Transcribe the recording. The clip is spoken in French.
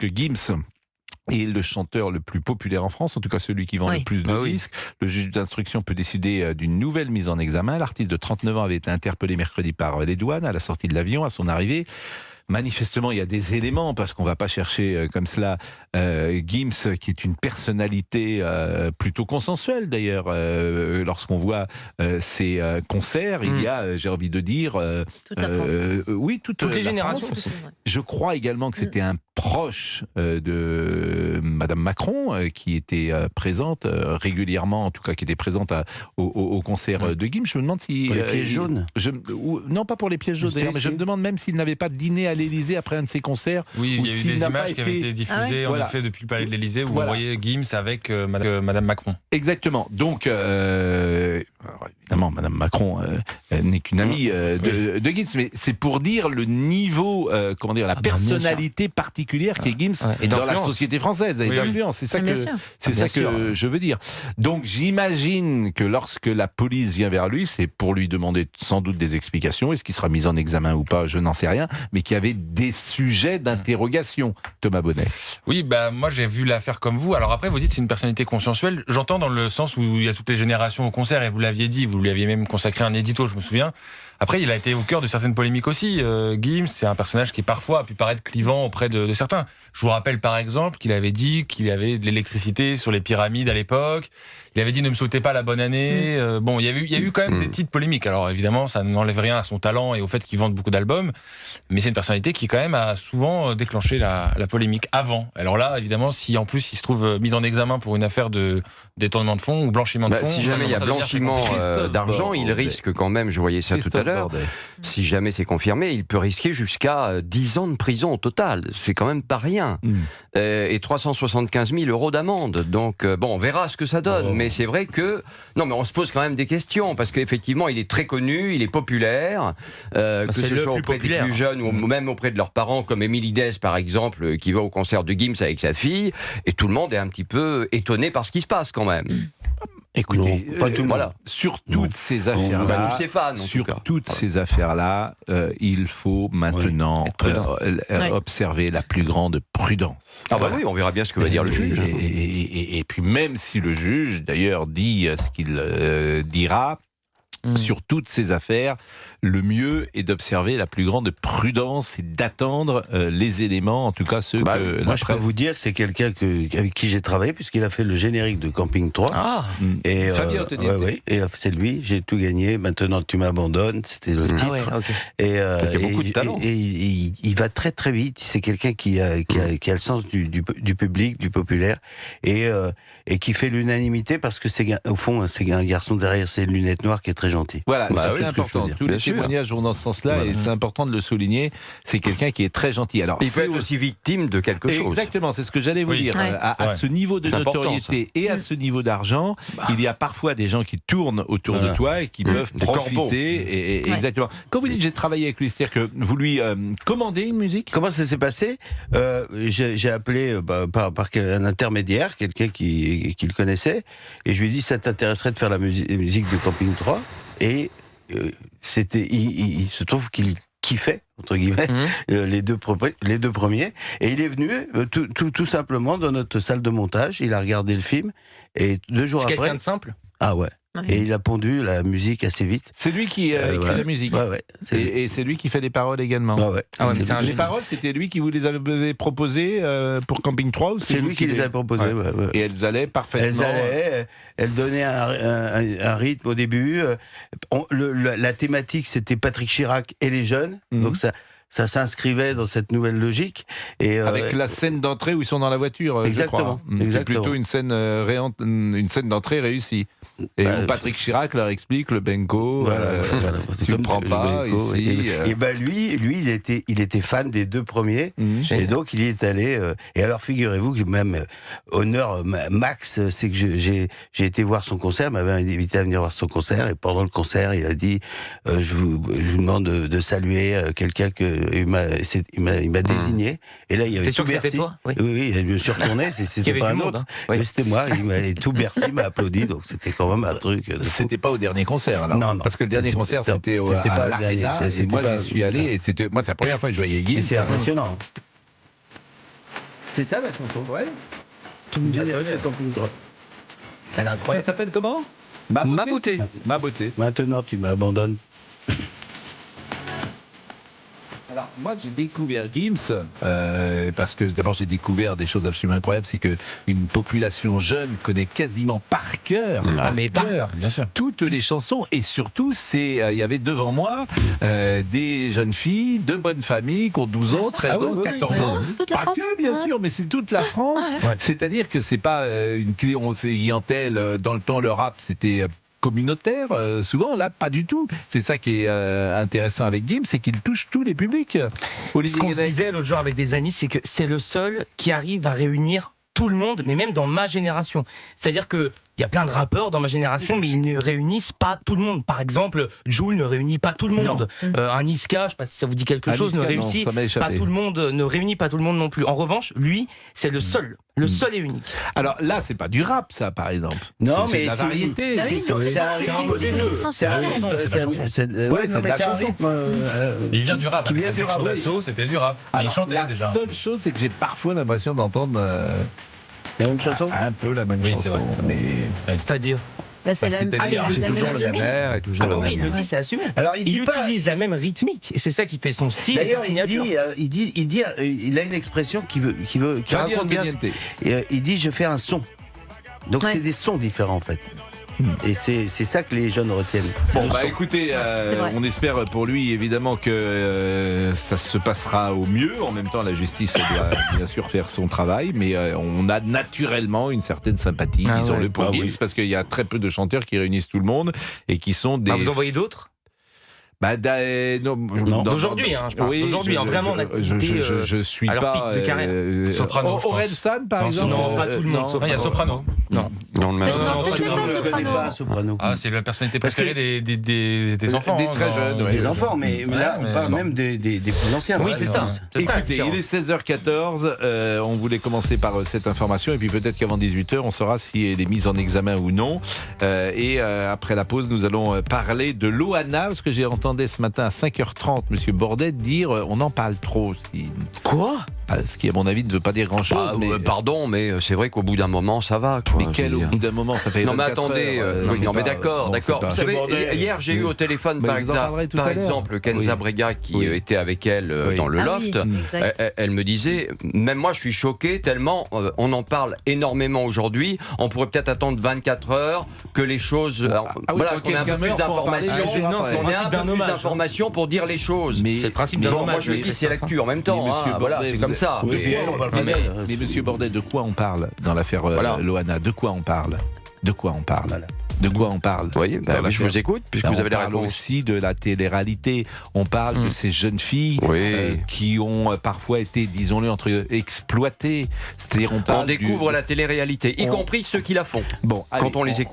que Gims est le chanteur le plus populaire en France, en tout cas celui qui vend le plus de disques. Le juge d'instruction peut décider d'une nouvelle mise en examen. L'artiste de 39 ans avait été interpellé mercredi par les douanes à la sortie de l'avion, à son arrivée. Manifestement, il y a des éléments, parce qu'on ne va pas chercher comme cela Gims, qui est une personnalité plutôt consensuelle d'ailleurs. Lorsqu'on voit ses concerts, il y a, j'ai envie de dire... toutes les générations. Je crois également que c'était un proche de Madame Macron, qui était présente régulièrement, en tout cas qui était présente au concert de Gims. Je me demande si... Pour les pièges jaunes non, pas pour les pièges jaunes d'ailleurs, mais je me demande même s'il n'avait pas dîné à l'Élysée après un de ses concerts. Oui, il y a eu des images qui avaient été diffusées en effet depuis le palais de l'Élysée où vous voyez Gims avec Madame Macron. Exactement. Donc, alors, évidemment, Madame Macron n'est qu'une amie de Gims, mais c'est pour dire le niveau, comment dire, la personnalité particulière qu'est Gims dans la société française et d'influence. C'est ça que je veux dire. Donc, j'imagine que lorsque la police vient vers lui, c'est pour lui demander sans doute des explications. Est-ce qu'il sera mis en examen ou pas, je n'en sais rien, mais qu'il y avait des sujets d'interrogation, Thomas Bonnet. Oui, moi j'ai vu l'affaire comme vous. Alors après, vous dites c'est une personnalité consensuelle. J'entends dans le sens où il y a toutes les générations au concert, et vous l'aviez dit, vous lui aviez même consacré un édito, je me souviens. Après, il a été au cœur de certaines polémiques aussi. Gims, c'est un personnage qui parfois a pu paraître clivant auprès de certains. Je vous rappelle par exemple qu'il avait dit qu'il y avait de l'électricité sur les pyramides à l'époque. Il avait dit ne me souhaitez pas la bonne année. Il y a eu quand même des petites polémiques. Alors évidemment, ça n'enlève rien à son talent et au fait qu'il vende beaucoup d'albums. Mais c'est une personnalité qui quand même a souvent déclenché la polémique avant. Alors là, évidemment, si en plus il se trouve mis en examen pour une affaire de détournement de fonds ou blanchiment de fonds. Si jamais il y a blanchiment d'argent, il risque quand même, je voyais ça tout à l'heure, si jamais c'est confirmé, il peut risquer jusqu'à 10 ans de prison au total. C'est quand même pas rien. Et 375 000 € d'amende. Donc on verra ce que ça donne. Mais c'est vrai que... Non, mais on se pose quand même des questions, parce qu'effectivement, il est très connu, il est populaire, que ce soit auprès des plus jeunes ou même auprès de leurs parents, comme Émilie Dès, par exemple, qui va au concert de Gims avec sa fille, et tout le monde est un petit peu étonné par ce qui se passe quand même. Écoutez, sur toutes ces affaires-là, ces affaires-là, il faut maintenant observer la plus grande prudence. Oui, on verra bien ce que va dire le juge. Et puis même si le juge, d'ailleurs, dit ce qu'il dira, sur toutes ces affaires, le mieux est d'observer la plus grande prudence et d'attendre les éléments, en tout cas ceux que... Moi, je peux vous dire que c'est quelqu'un avec qui j'ai travaillé, puisqu'il a fait le générique de Camping 3. Et c'est lui, j'ai tout gagné, maintenant tu m'abandonnes, c'était le titre. Il y a beaucoup de talent. Et il va très très vite, c'est quelqu'un qui a le sens du public, du populaire, et qui fait l'unanimité, parce que au fond, c'est un garçon derrière ses lunettes noires qui est très gentil. Voilà, c'est important. Tous les témoignages vont dans ce sens-là, et c'est important de le souligner. C'est quelqu'un qui est très gentil. Alors, il peut être aussi victime de quelque chose. Exactement, c'est ce que j'allais vous dire. À ce niveau de notoriété et à ce niveau d'argent, il y a parfois des gens qui tournent autour de toi et qui peuvent profiter. Exactement. Quand vous dites j'ai travaillé avec lui, c'est-à-dire que vous lui commandez une musique ? Comment ça s'est passé ? J'ai appelé par un intermédiaire, quelqu'un qui le connaissait, et je lui ai dit ça t'intéresserait de faire la musique de Camping 3 ? Et il se trouve qu'il kiffait, entre guillemets, les deux premiers. Et il est venu tout simplement dans notre salle de montage. Il a regardé le film. Et 2 jours après... C'est quelqu'un de simple ? Ah ouais. Et il a pondu la musique assez vite. C'est lui qui écrit la musique. Et c'est lui qui fait les paroles également. Les paroles, c'était lui qui vous les avait proposées pour Camping 3 ou c'est lui qui les avait proposées. Et elles allaient parfaitement. Elles donnaient un rythme au début. La thématique, c'était Patrick Chirac et les jeunes. Donc ça s'inscrivait dans cette nouvelle logique. Avec la scène d'entrée où ils sont dans la voiture. Exactement. C'est plutôt une scène d'entrée réussie. Et où Patrick Chirac leur explique le benko, tu ne prends pas ici. Et lui, il était fan des 2 premiers, et donc il y est allé. Et alors figurez-vous que même honneur max, c'est que j'ai été voir son concert, il m'avait invité à venir voir son concert, et pendant le concert, il a dit je vous demande de saluer quelqu'un que il m'a désigné. Et là il y avait. T'es sûr que c'était toi ? Oui, je me suis retourné, c'était pas un autre, mais c'était moi. Tout Bercy m'a applaudi, donc c'était quand même un truc. C'était pas au dernier concert, alors. Non. Parce que le dernier concert, c'était à l'Arena, et moi, j'y suis allé, et moi, c'est la première fois que je voyais Gims. Et c'est impressionnant. C'est ça la chanson, ouais. Elle est incroyable. Ça s'appelle comment? Ma beauté. Ma beauté. Maintenant, tu m'abandonnes. Alors, moi, j'ai découvert Gims parce que d'abord, j'ai découvert des choses absolument incroyables. C'est qu'une population jeune connaît quasiment par cœur, bien sûr. toutes les chansons. Et surtout, il y avait devant moi des jeunes filles de bonne famille qui ont 12 ans, 13 ans, 14 ans. Toute la Pas France. que, bien sûr, mais c'est toute la France. Ouais. C'est-à-dire que c'est pas une clientèle. Dans le temps, le rap, c'était communautaire, souvent, là, pas du tout. C'est ça qui est intéressant avec Gims, c'est qu'il touche tous les publics. Ce qu'on se disait l'autre jour avec des amis, c'est que c'est le seul qui arrive à réunir tout le monde, mais même dans ma génération. C'est-à-dire que il y a plein de rappeurs dans ma génération, mais ils ne réunissent pas tout le monde. Par exemple, Jul ne réunit pas tout le monde. Un Niska, je ne sais pas si ça vous dit quelque chose, ne réussit pas tout le monde, ne réunit pas tout le monde non plus. En revanche, lui, c'est le seul et unique. Alors là, c'est pas du rap, ça, par exemple. Non, C'est mais de la c'est- variété. Ah oui, C'est un peu des deux. C'est un Il vient du rap. Qui vient du rap, oui. L'assaut, c'était du rap. Il Alors, chantait la déjà. seule chose, c'est que j'ai parfois l'impression d'entendre La même chanson. un peu la même Oui, chanson. c'est vrai. Mais C'est-à-dire. c'est la c'est-à-dire, même c'est toujours chose. la mère et toujours Ah bah la oui, il même. le dit, c'est assumé. Alors, il dit Il pas. utilise la même rythmique, et c'est ça qui fait son style et sa D'ailleurs, signature. il a une expression qui raconte bien. Il dit je fais un son. Donc Ouais. c'est des sons différents en fait. Et c'est ça que les jeunes retiennent. C'est Bon, le bah son. écoutez, C'est vrai. on espère pour lui évidemment que ça se passera au mieux. En même temps, la justice doit bien sûr faire son travail, mais on a naturellement une certaine sympathie, Ah disons-le, ouais. pour Ah Gims, oui. parce qu'il y a très peu de chanteurs qui réunissent tout le monde et qui sont des. Vous en voyez d'autres D'aujourd'hui, hein, je parle. D'aujourd'hui, hein, vraiment en activité, je suis à leur pas. pic de carrière. Soprano, je pense. Orelsan, par Non, exemple. Non, pas tout le monde. Il y a Soprano. Non. Dans le même. Non, Je pas sais du pas, tout. Je ne connais Soprano. pas Soprano. Ah, c'est la personnalité Parce que- préférée des enfants. Des hein, très dans- jeunes, ouais. Des enfants, mais là on mais parle non. même des plus anciens. Oui, Ouais, c'est non. ça. C'est ça la Écoutez, il différence. est 16h14, on voulait commencer par cette information et puis peut-être qu'avant 18h on saura si elle est mise en examen ou non. Après la pause, nous allons parler de Loana, parce que j'ai entendu ce matin à 5h30 Monsieur Bordet dire on en parle trop. Quoi? Ce qui à mon avis ne veut pas dire grand-chose. Bah, mais pardon, mais c'est vrai qu'au bout d'un moment, ça va. Quoi, mais je quel veux au dire. bout d'un moment ça fait Non mais 24 attendez, heures, oui, c'est non mais pas- d'accord, non, d'accord. c'est pas- Vous savez, Bordet. hier j'ai eu au téléphone Mais par, vous en parlerez tout à l'heure. exemple Kenza Oui. Brega qui Oui. était avec elle Oui. dans le Ah loft. oui, exact. Elle me disait, même moi je suis choqué tellement on en parle énormément aujourd'hui. On pourrait peut-être attendre 24 heures que les choses, Ah oui, voilà, quand qu'on ait un peu quelqu'un plus meurt, faut en parler. d'informations, Ah, c'est- non, c'est le qu'on ait principe un d'un peu plus hommage. d'informations pour dire les choses. Mais C'est le principe d'un Bon, hommage. moi je le dis, c'est l'actu en même temps. Mais monsieur hein, voilà, Bordet, c'est vous comme êtes- ça. Oui, puis elle, on parle pas mais, d'elle. mais Monsieur Bordet, de quoi on parle dans l'affaire Voilà. Loana? De quoi on parle? De quoi on parle? Voilà. De quoi on parle? Vous voyez, bah, Dans oui, je l'affaire. vous écoute puisque Ben, vous avez on la parle réponse. aussi de la télé-réalité. On parle de ces jeunes filles Oui. qui ont parfois été, disons-le, exploitées. C'est-à-dire, on parle On découvre la télé-réalité, y compris ceux qui la font. Bon, allez, quand on les écoute.